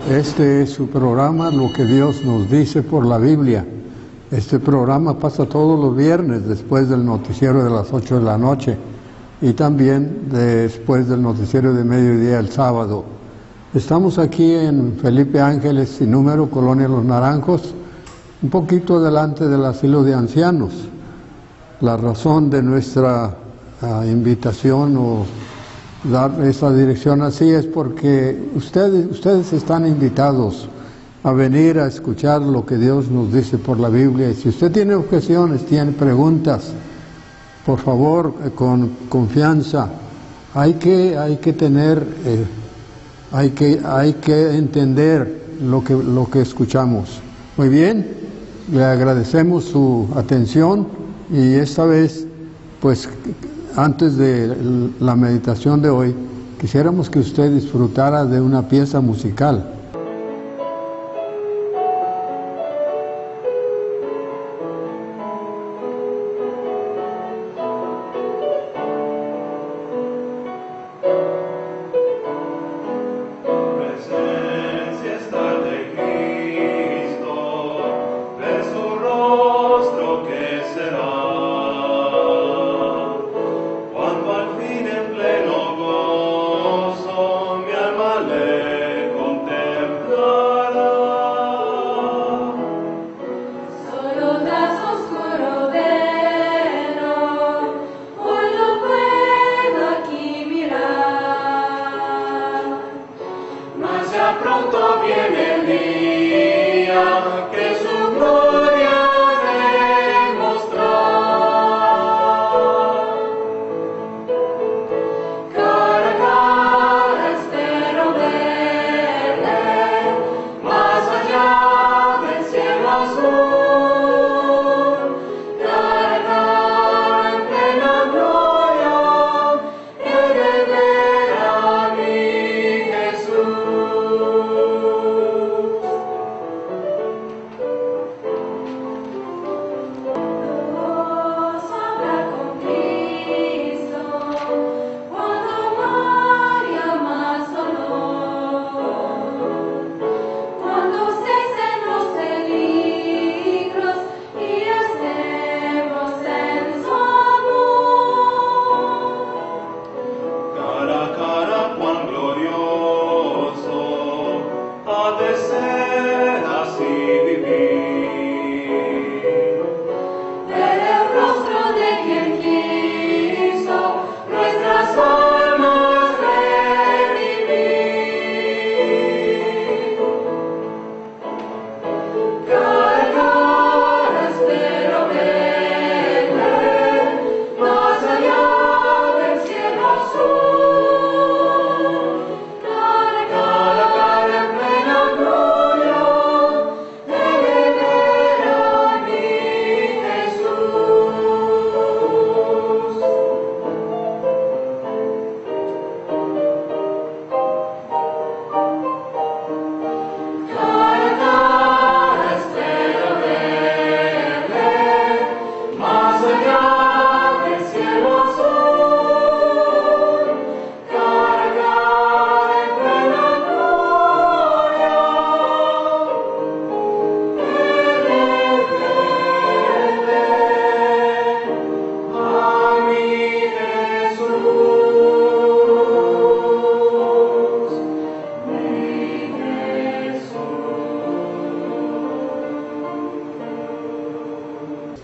Este es su programa, Lo que Dios nos dice por la Biblia. Este programa pasa todos los viernes después del noticiero de las 8 de la noche y también después del noticiero de mediodía el sábado. Estamos aquí en Felipe Ángeles sin número, Colonia Los Naranjos, un poquito delante del asilo de ancianos. La razón de nuestra invitación o dar esa dirección así es porque ustedes están invitados a venir a escuchar lo que Dios nos dice por la Biblia. Y si usted tiene objeciones, tiene preguntas, por favor, con confianza. Hay que entender lo que escuchamos. Muy bien, le agradecemos su atención y esta vez, pues, antes de la meditación de hoy, quisiéramos que usted disfrutara de una pieza musical.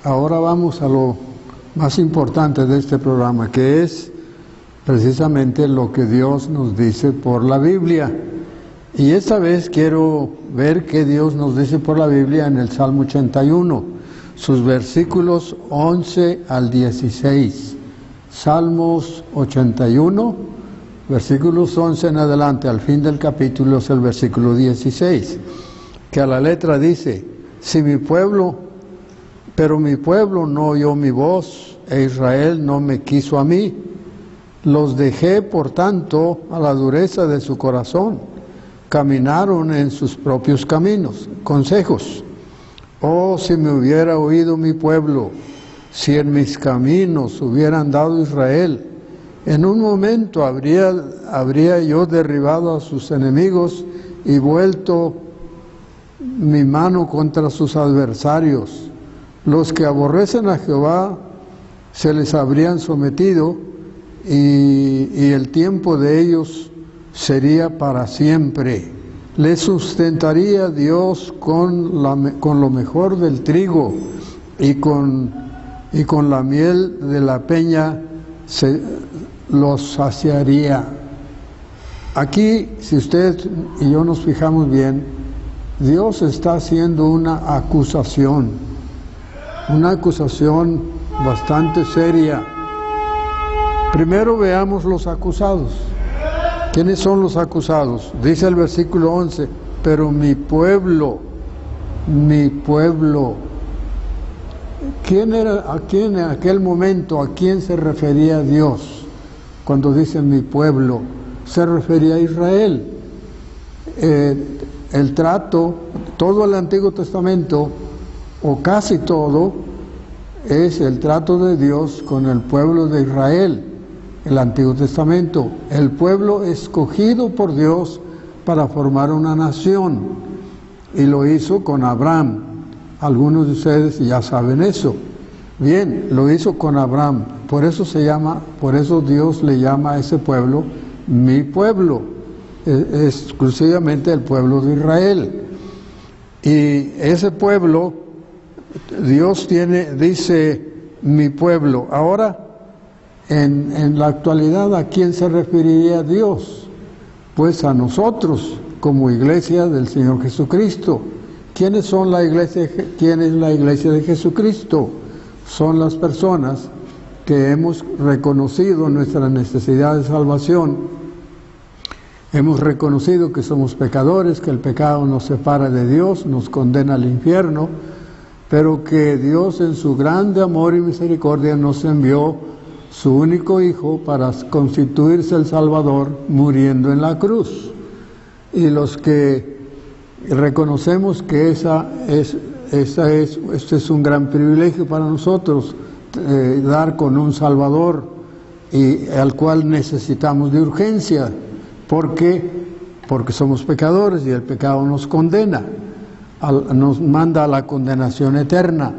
Ahora vamos a lo más importante de este programa, que es precisamente lo que Dios nos dice por la Biblia. Y esta vez quiero ver qué Dios nos dice por la Biblia en el Salmo 81, sus versículos 11 al 16. Salmos 81, versículos 11 en adelante, al fin del capítulo es el versículo 16, que a la letra dice: Pero mi pueblo no oyó mi voz, e Israel no me quiso a mí. Los dejé, por tanto, a la dureza de su corazón. Caminaron en sus propios caminos. Consejos. Oh, si me hubiera oído mi pueblo, si en mis caminos hubiera andado Israel, en un momento habría yo derribado a sus enemigos y vuelto mi mano contra sus adversarios. Los que aborrecen a Jehová se les habrían sometido y el tiempo de ellos sería para siempre. Les sustentaría Dios con lo mejor del trigo y con la miel de la peña los saciaría. Aquí, si usted y yo nos fijamos bien, Dios está haciendo una acusación bastante seria. Primero veamos los acusados. ¿Quiénes son los acusados? Dice el versículo 11, pero mi pueblo. ¿Quién era, a quién en aquel momento, a quién se refería Dios cuando dice mi pueblo? Se refería a Israel. El trato, todo el Antiguo Testamento, o casi todo, es el trato de Dios con el pueblo de Israel. El Antiguo Testamento, el pueblo escogido por Dios para formar una nación, y lo hizo con Abraham. Algunos de ustedes ya saben eso. Bien, lo hizo con Abraham. Por eso Dios le llama a ese pueblo mi pueblo, exclusivamente el pueblo de Israel. Y ese pueblo, Dios dice mi pueblo. Ahora, en la actualidad, ¿a quién se referiría Dios? Pues a nosotros, como iglesia del Señor Jesucristo. ¿Quién es la iglesia de Jesucristo? Son las personas que hemos reconocido nuestra necesidad de salvación. Hemos reconocido que somos pecadores, que el pecado nos separa de Dios, nos condena al infierno, pero que Dios en su grande amor y misericordia nos envió su único Hijo para constituirse el Salvador muriendo en la cruz. Y los que reconocemos que este es un gran privilegio para nosotros, dar con un Salvador y al cual necesitamos de urgencia, porque somos pecadores y el pecado nos condena, nos manda a la condenación eterna.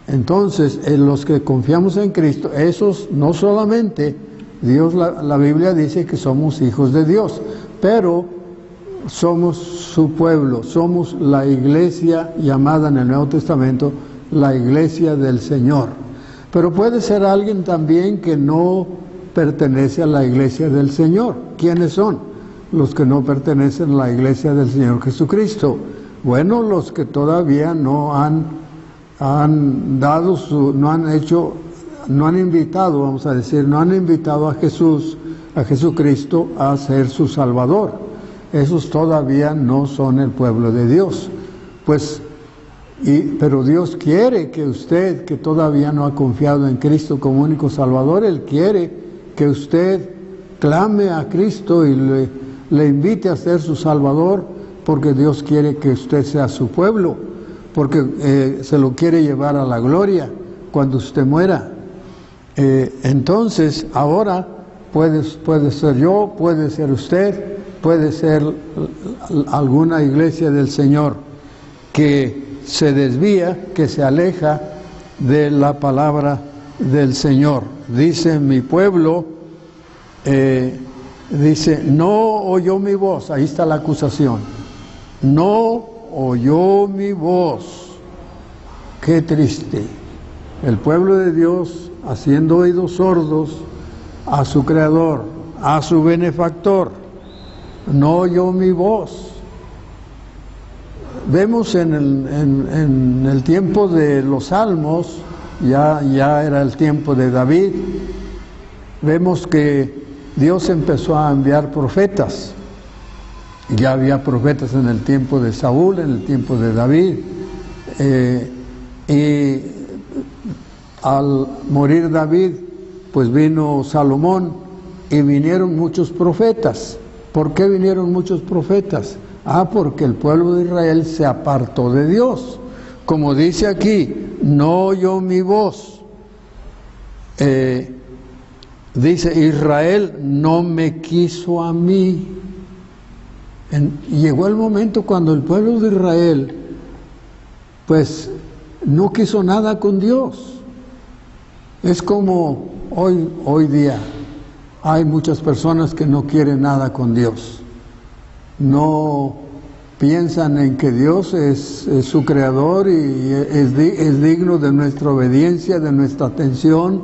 Entonces, los que confiamos en Cristo, esos no solamente, la Biblia dice que somos hijos de Dios, pero somos su pueblo, somos la iglesia llamada en el Nuevo Testamento, la iglesia del Señor. Pero puede ser alguien también que no pertenece a la iglesia del Señor. ¿Quiénes son los que no pertenecen a la iglesia del Señor Jesucristo? Bueno, los que todavía no han invitado a Jesucristo a ser su Salvador. Esos todavía no son el pueblo de Dios. Pero Dios quiere que usted, que todavía no ha confiado en Cristo como único Salvador, Él quiere que usted clame a Cristo y le invite a ser su Salvador, porque Dios quiere que usted sea su pueblo, porque se lo quiere llevar a la gloria cuando usted muera. Entonces, ahora puede ser yo, puede ser usted, puede ser alguna iglesia del Señor que se desvía, que se aleja de la palabra del Señor. Dice mi pueblo, dice, no oyó mi voz. Ahí está la acusación. No oyó mi voz. Qué triste. El pueblo de Dios haciendo oídos sordos a su Creador, a su benefactor. No oyó mi voz. Vemos en el tiempo de los Salmos, ya era el tiempo de David, vemos que Dios empezó a enviar profetas. Ya había profetas en el tiempo de Saúl, en el tiempo de David, y al morir David, pues vino Salomón y vinieron muchos profetas. ¿Por qué vinieron muchos profetas? Porque el pueblo de Israel se apartó de Dios. Como dice aquí, no oyó mi voz. Dice, Israel no me quiso a mí. Llegó el momento cuando el pueblo de Israel pues no quiso nada con Dios. Es como hoy día hay muchas personas que no quieren nada con Dios. No piensan en que Dios es su creador y es digno de nuestra obediencia, de nuestra atención,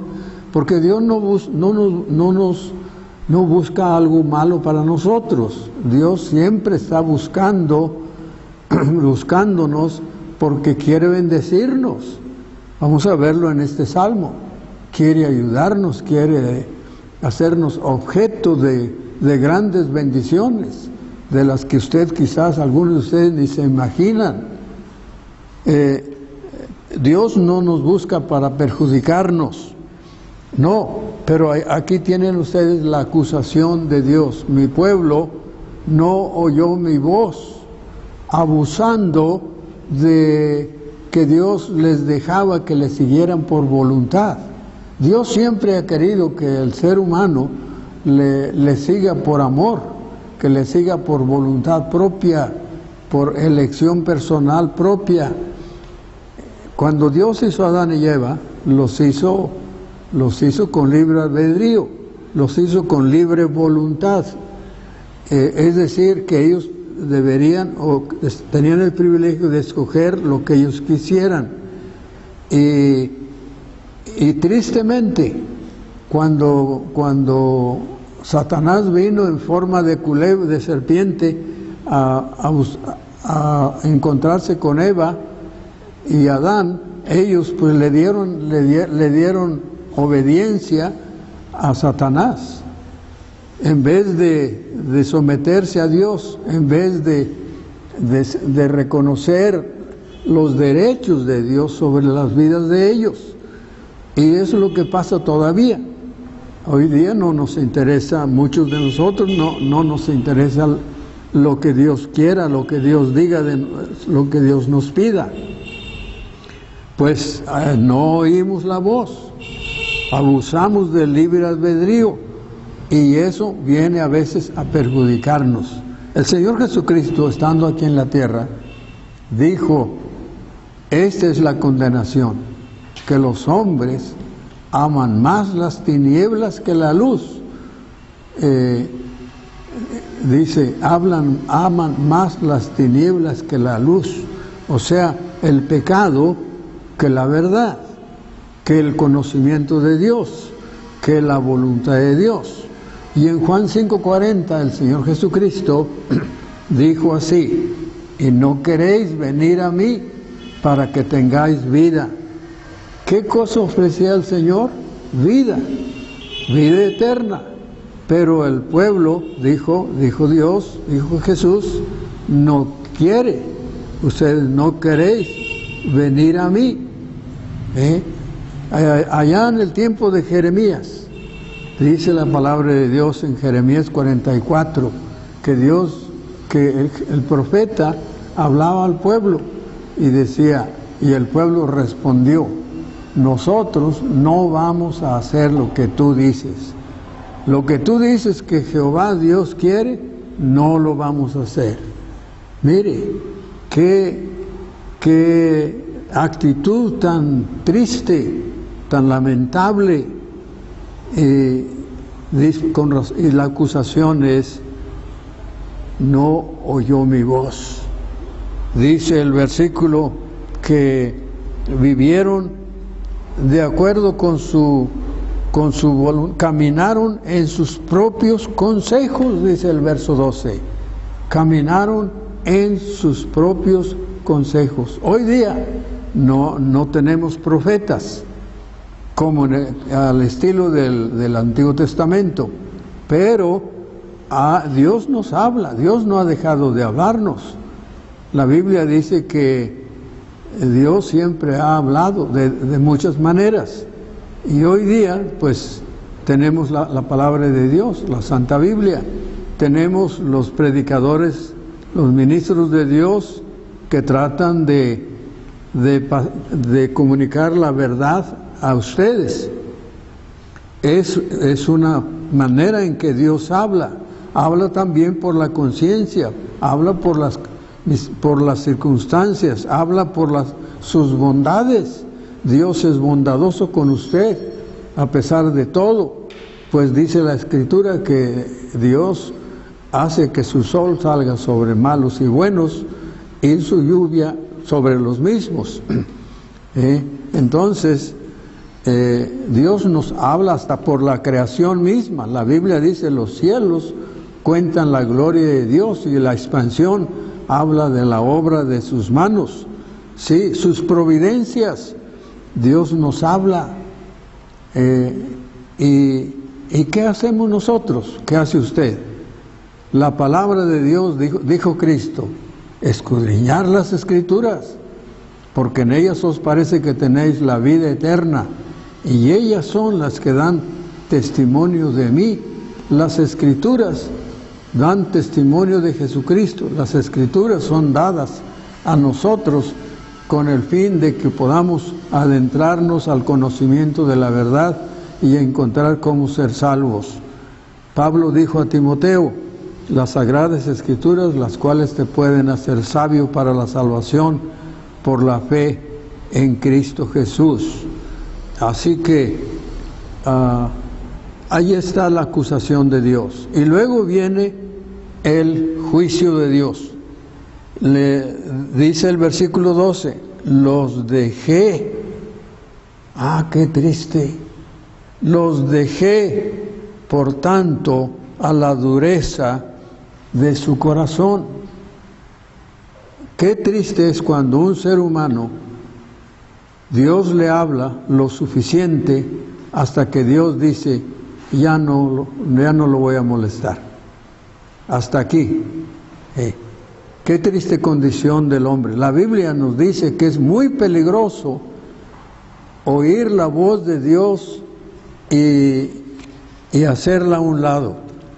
porque Dios no busca algo malo para nosotros. Dios siempre está buscándonos porque quiere bendecirnos. Vamos a verlo en este salmo. Quiere ayudarnos, quiere hacernos objeto de grandes bendiciones, de las que quizás algunos de ustedes ni se imaginan. Dios no nos busca para perjudicarnos, no, pero aquí tienen ustedes la acusación de Dios. Mi pueblo no oyó mi voz, abusando de que Dios les dejaba que le siguieran por voluntad. Dios siempre ha querido que el ser humano le siga por amor, que le siga por voluntad propia, por elección personal propia. Cuando Dios hizo a Adán y Eva, los hizo con libre albedrío, los hizo con libre voluntad. Es decir, que ellos deberían o tenían el privilegio de escoger lo que ellos quisieran. Y tristemente, cuando Satanás vino en forma de serpiente a encontrarse con Eva y Adán, ellos pues le dieron obediencia a Satanás, en vez de someterse a Dios, en vez de reconocer los derechos de Dios sobre las vidas de ellos. Y eso es lo que pasa todavía. Hoy día no nos interesa, muchos de nosotros no nos interesa lo que Dios quiera, lo que Dios diga, lo que Dios nos pida. Pues no oímos la voz, abusamos del libre albedrío y eso viene a veces a perjudicarnos. El Señor Jesucristo, estando aquí en la tierra, dijo: esta es la condenación, que los hombres aman más las tinieblas que la luz. Dice, aman más las tinieblas que la luz, o sea, el pecado que la verdad, que el conocimiento de Dios, que la voluntad de Dios. Y en Juan 5:40 el Señor Jesucristo dijo así: y no queréis venir a mí para que tengáis vida. ¿Qué cosa ofrecía el Señor? Vida eterna. Pero el pueblo, dijo Dios, dijo Jesús, no quiere. Ustedes no queréis venir a mí. Allá en el tiempo de Jeremías, dice la palabra de Dios en Jeremías 44, que el profeta hablaba al pueblo y decía, y el pueblo respondió: nosotros no vamos a hacer lo que tú dices. Lo que tú dices que Jehová Dios quiere, no lo vamos a hacer. Mire, qué actitud tan triste, tan lamentable. Y la acusación es: no oyó mi voz. Dice el versículo que vivieron de acuerdo con su voluntad, caminaron en sus propios consejos, dice el verso 12. Caminaron en sus propios consejos. Hoy día no tenemos profetas como al estilo del Antiguo Testamento, pero Dios nos habla, Dios no ha dejado de hablarnos. La Biblia dice que Dios siempre ha hablado de muchas maneras, y hoy día pues tenemos la palabra de Dios, la Santa Biblia, tenemos los predicadores, los ministros de Dios que tratan de comunicar la verdad a ustedes. Es una manera en que Dios habla también por la conciencia, habla por las circunstancias, habla por sus bondades. Dios es bondadoso con usted, a pesar de todo, pues dice la Escritura que Dios hace que su sol salga sobre malos y buenos y su lluvia sobre los mismos. Entonces, Dios nos habla hasta por la creación misma. La Biblia dice, los cielos cuentan la gloria de Dios, y la expansión habla de la obra de sus manos. Sí, sus providencias. Dios nos habla. ¿Y qué hacemos nosotros? ¿Qué hace usted? La palabra de Dios, dijo Cristo, escudriñar las Escrituras, porque en ellas os parece que tenéis la vida eterna, y ellas son las que dan testimonio de mí. Las Escrituras dan testimonio de Jesucristo. Las Escrituras son dadas a nosotros con el fin de que podamos adentrarnos al conocimiento de la verdad y encontrar cómo ser salvos. Pablo dijo a Timoteo, las Sagradas Escrituras, las cuales te pueden hacer sabio para la salvación por la fe en Cristo Jesús. Así que ahí está la acusación de Dios. Y luego viene el juicio de Dios. Le dice el versículo 12, los dejé. Qué triste. Los dejé, por tanto, a la dureza de su corazón. Qué triste es cuando un ser humano, Dios le habla lo suficiente hasta que Dios dice, ya no lo voy a molestar. Hasta aquí. Qué triste condición del hombre. La Biblia nos dice que es muy peligroso oír la voz de Dios y hacerla a un lado.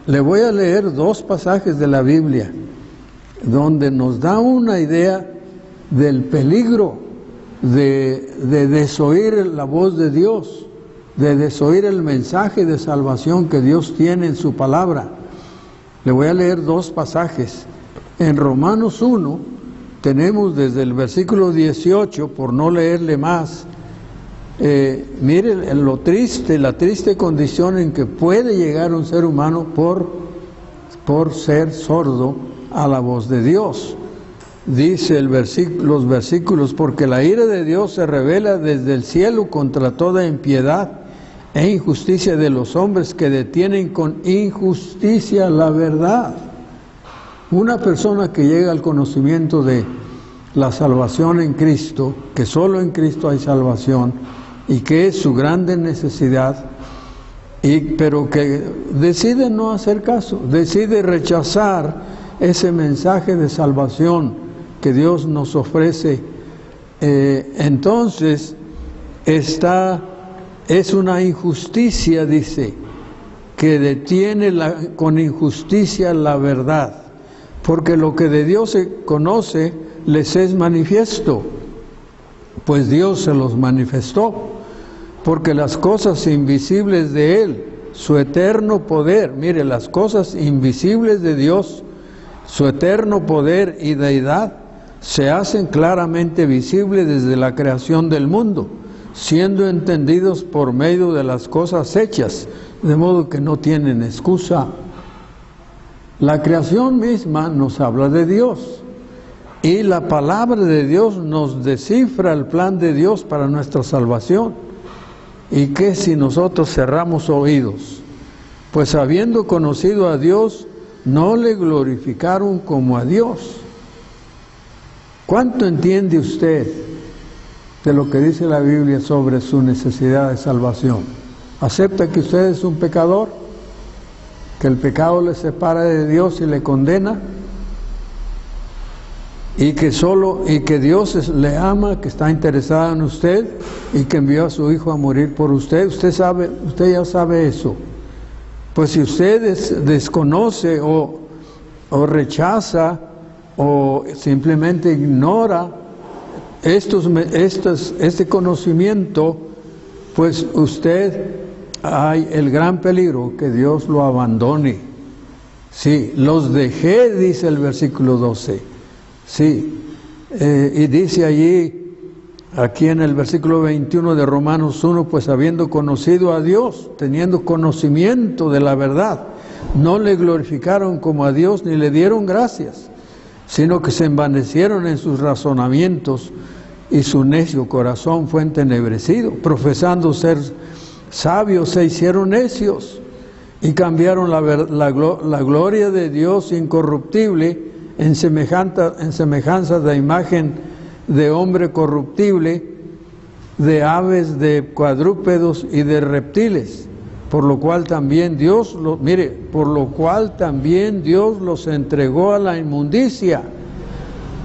Le voy a leer 2 pasajes de la Biblia donde nos da una idea del peligro de desoír la voz de Dios, de desoír el mensaje de salvación que Dios tiene en su palabra. Le voy a leer 2 pasajes. En Romanos 1 tenemos desde el versículo 18, por no leerle más, miren lo triste, la triste condición en que puede llegar un ser humano por ser sordo a la voz de Dios. Dice los versículos, porque la ira de Dios se revela desde el cielo contra toda impiedad e injusticia de los hombres que detienen con injusticia la verdad. Una persona que llega al conocimiento de la salvación en Cristo, que solo en Cristo hay salvación y que es su grande necesidad, pero que decide no hacer caso, decide rechazar ese mensaje de salvación que Dios nos ofrece, entonces es una injusticia, dice, que detiene con injusticia la verdad, porque lo que de Dios se conoce les es manifiesto, pues Dios se los manifestó, porque las cosas invisibles de Él, su eterno poder, mire, las cosas invisibles de Dios, su eterno poder y deidad, se hacen claramente visibles desde la creación del mundo, siendo entendidos por medio de las cosas hechas, de modo que no tienen excusa. La creación misma nos habla de Dios, y la palabra de Dios nos descifra el plan de Dios para nuestra salvación. ¿Y qué si nosotros cerramos oídos? Pues habiendo conocido a Dios, no le glorificaron como a Dios. ¿Cuánto entiende usted de lo que dice la Biblia sobre su necesidad de salvación? ¿Acepta que usted es un pecador? ¿Que el pecado le separa de Dios y le condena? Y que Dios le ama, que está interesado en usted y que envió a su Hijo a morir por usted. Usted ya sabe eso. Pues si usted desconoce o rechaza o simplemente ignora este conocimiento, pues usted hay el gran peligro que Dios lo abandone. Sí, los dejé, dice el versículo 12. Sí, y dice allí, aquí en el versículo 21 de Romanos 1, pues habiendo conocido a Dios, teniendo conocimiento de la verdad, no le glorificaron como a Dios ni le dieron gracias, sino que se envanecieron en sus razonamientos y su necio corazón fue entenebrecido. Profesando ser sabios, se hicieron necios y cambiaron la gloria de Dios incorruptible en semejanza de imagen de hombre corruptible, de aves, de cuadrúpedos y de reptiles, por lo cual también Dios los entregó a la inmundicia,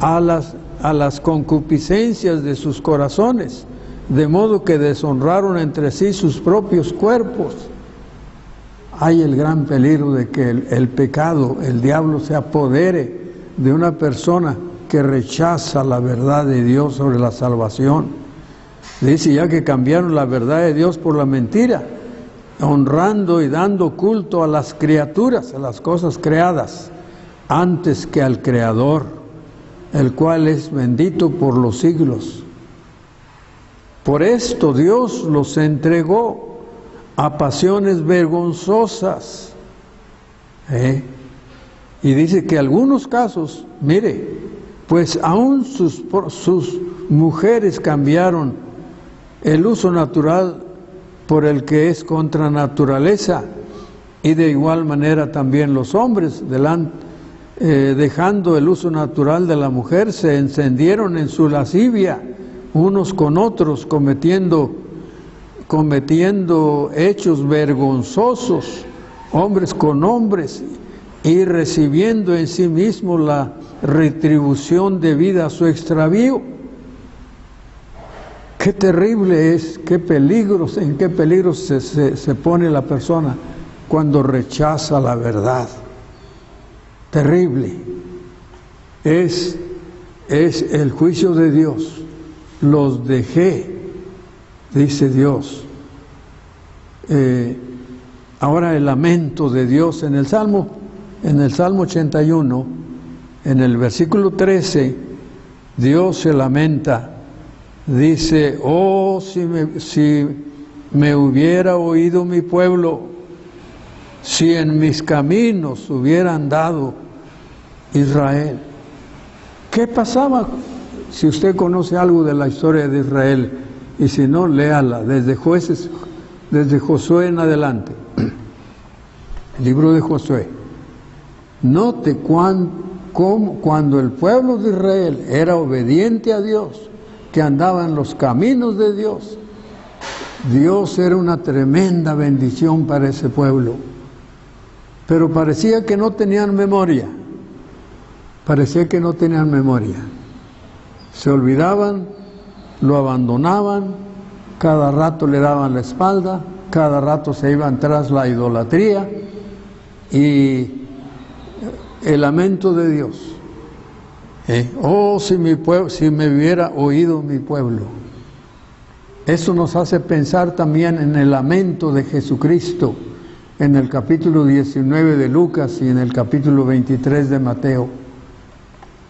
a las concupiscencias de sus corazones, de modo que deshonraron entre sí sus propios cuerpos. Hay el gran peligro de que el pecado, el diablo, se apodere de una persona que rechaza la verdad de Dios sobre la salvación. Dice ya que cambiaron la verdad de Dios por la mentira, honrando y dando culto a las criaturas, a las cosas creadas, antes que al Creador, el cual es bendito por los siglos. Por esto Dios los entregó a pasiones vergonzosas. Y dice que algunos casos, pues aún sus mujeres cambiaron el uso natural por el que es contra naturaleza, y de igual manera también los hombres, dejando el uso natural de la mujer, se encendieron en su lascivia unos con otros, cometiendo hechos vergonzosos, hombres con hombres, y recibiendo en sí mismo la retribución debida a su extravío. Qué terrible es, en qué peligro se pone la persona cuando rechaza la verdad. Terrible. Es el juicio de Dios. Los dejé, dice Dios. Ahora el lamento de Dios en el Salmo 81, en el versículo 13, Dios se lamenta. Dice: oh, si me hubiera oído mi pueblo, si en mis caminos hubiera andado Israel. ¿Qué pasaba? Si usted conoce algo de la historia de Israel, y si no, léala desde Jueces, desde Josué en adelante. El libro de Josué. Note cuando el pueblo de Israel era obediente a Dios, que andaba en los caminos de Dios, Dios era una tremenda bendición para ese pueblo. Pero parecía que no tenían memoria. Se olvidaban, lo abandonaban, cada rato le daban la espalda, cada rato se iban tras la idolatría, y el lamento de Dios. Oh, si me hubiera oído mi pueblo. Eso nos hace pensar también en el lamento de Jesucristo en el capítulo 19 de Lucas y en el capítulo 23 de Mateo.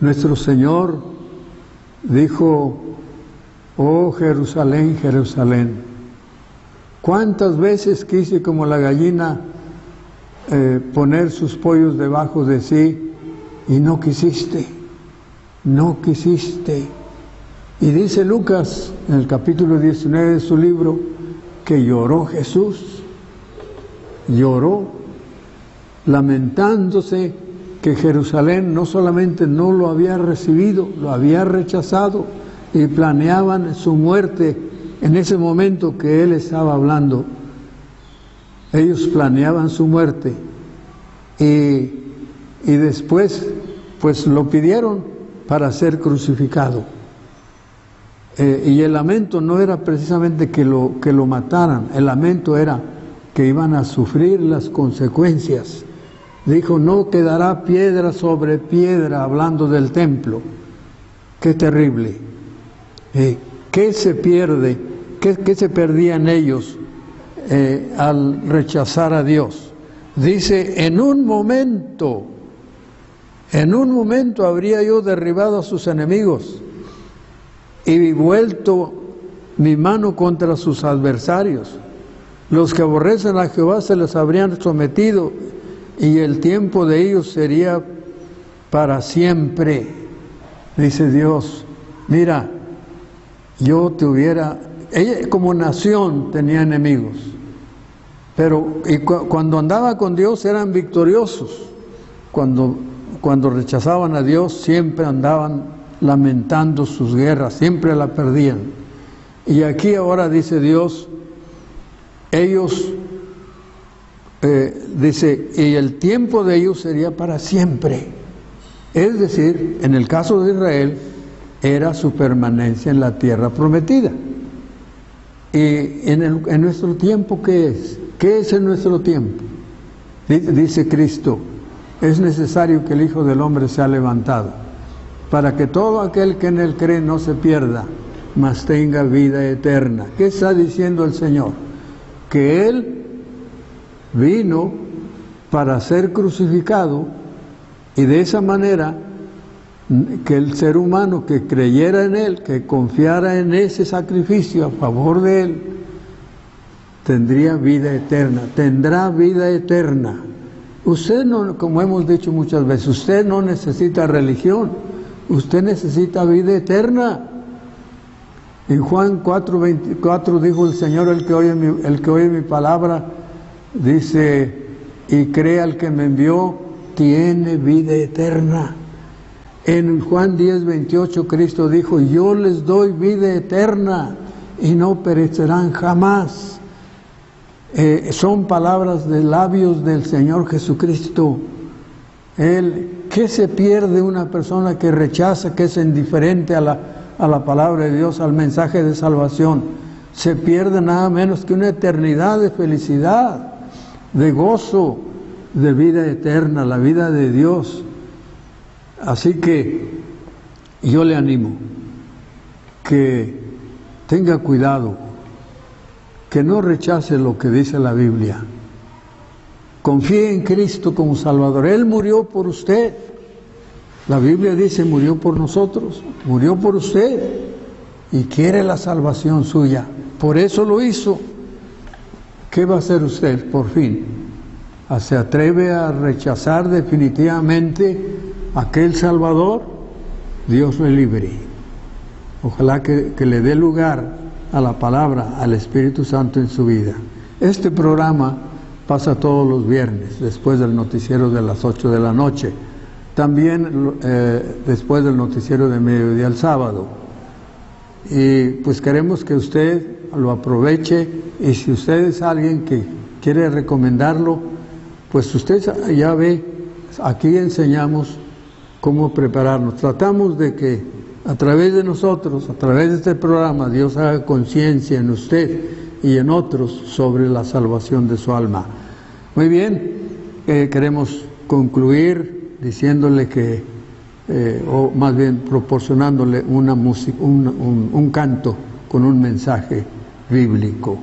Nuestro Señor dijo: oh Jerusalén, Jerusalén, cuántas veces quise como la gallina poner sus pollos debajo de sí, y no quisiste. Y dice Lucas en el capítulo 19 de su libro que lloró Jesús, lamentándose que Jerusalén no solamente no lo había recibido, lo había rechazado, y planeaban su muerte en ese momento que él estaba hablando. Ellos planeaban su muerte, y después pues lo pidieron para ser crucificado. Y el lamento no era precisamente que lo mataran, el lamento era que iban a sufrir las consecuencias. Dijo: no quedará piedra sobre piedra, hablando del templo. Qué terrible. ¿Qué se pierde? ¿Qué se perdía en ellos al rechazar a Dios? dice, en un momento habría yo derribado a sus enemigos y vuelto mi mano contra sus adversarios. Los que aborrecen a Jehová se les habrían sometido y el tiempo de ellos sería para siempre. Dice Dios, mira, yo te hubiera... Ella como nación tenía enemigos, pero cuando andaba con Dios eran victoriosos. Cuando rechazaban a Dios siempre andaban lamentando sus guerras, siempre la perdían. Y aquí ahora dice Dios, ellos, dice, y el tiempo de ellos sería para siempre. Es decir, en el caso de Israel, era su permanencia en la tierra prometida. Y en nuestro tiempo, ¿qué es? ¿Qué es en nuestro tiempo? Dice Cristo, es necesario que el Hijo del Hombre sea levantado, para que todo aquel que en él cree no se pierda, mas tenga vida eterna. ¿Qué está diciendo el Señor? Que Él vino para ser crucificado y de esa manera que el ser humano que creyera en Él, que confiara en ese sacrificio a favor de Él, tendría vida eterna, tendrá vida eterna. Usted no, como hemos dicho muchas veces, usted no necesita religión, usted necesita vida eterna. En Juan 4:24 dijo el Señor, el que oye mi palabra, dice, y cree al que me envió, tiene vida eterna. En Juan 10:28 Cristo dijo, yo les doy vida eterna y no perecerán jamás. Son palabras de labios del Señor Jesucristo. ¿Qué se pierde una persona que rechaza, que es indiferente a la palabra de Dios, al mensaje de salvación? Se pierde nada menos que una eternidad de felicidad, de gozo, de vida eterna, la vida de Dios. Así que yo le animo que tenga cuidado, que no rechace lo que dice la Biblia. Confíe en Cristo como Salvador. Él murió por usted. La Biblia dice, murió por nosotros, murió por usted y quiere la salvación suya. Por eso lo hizo. ¿Qué va a hacer usted por fin? ¿Se atreve a rechazar definitivamente aquel Salvador? Dios le libre. Ojalá que le dé lugar a la palabra, al Espíritu Santo en su vida. Este programa pasa todos los viernes, después del noticiero de las 8 de la noche. También después del noticiero de mediodía el sábado. Y pues queremos que usted lo aproveche, y si usted es alguien que quiere recomendarlo, pues usted ya ve, aquí enseñamos cómo prepararnos. Tratamos de que a través de nosotros, a través de este programa, Dios haga conciencia en usted y en otros sobre la salvación de su alma. Muy bien, queremos concluir diciéndole que, o más bien proporcionándole una música, un canto con un mensaje bíblico.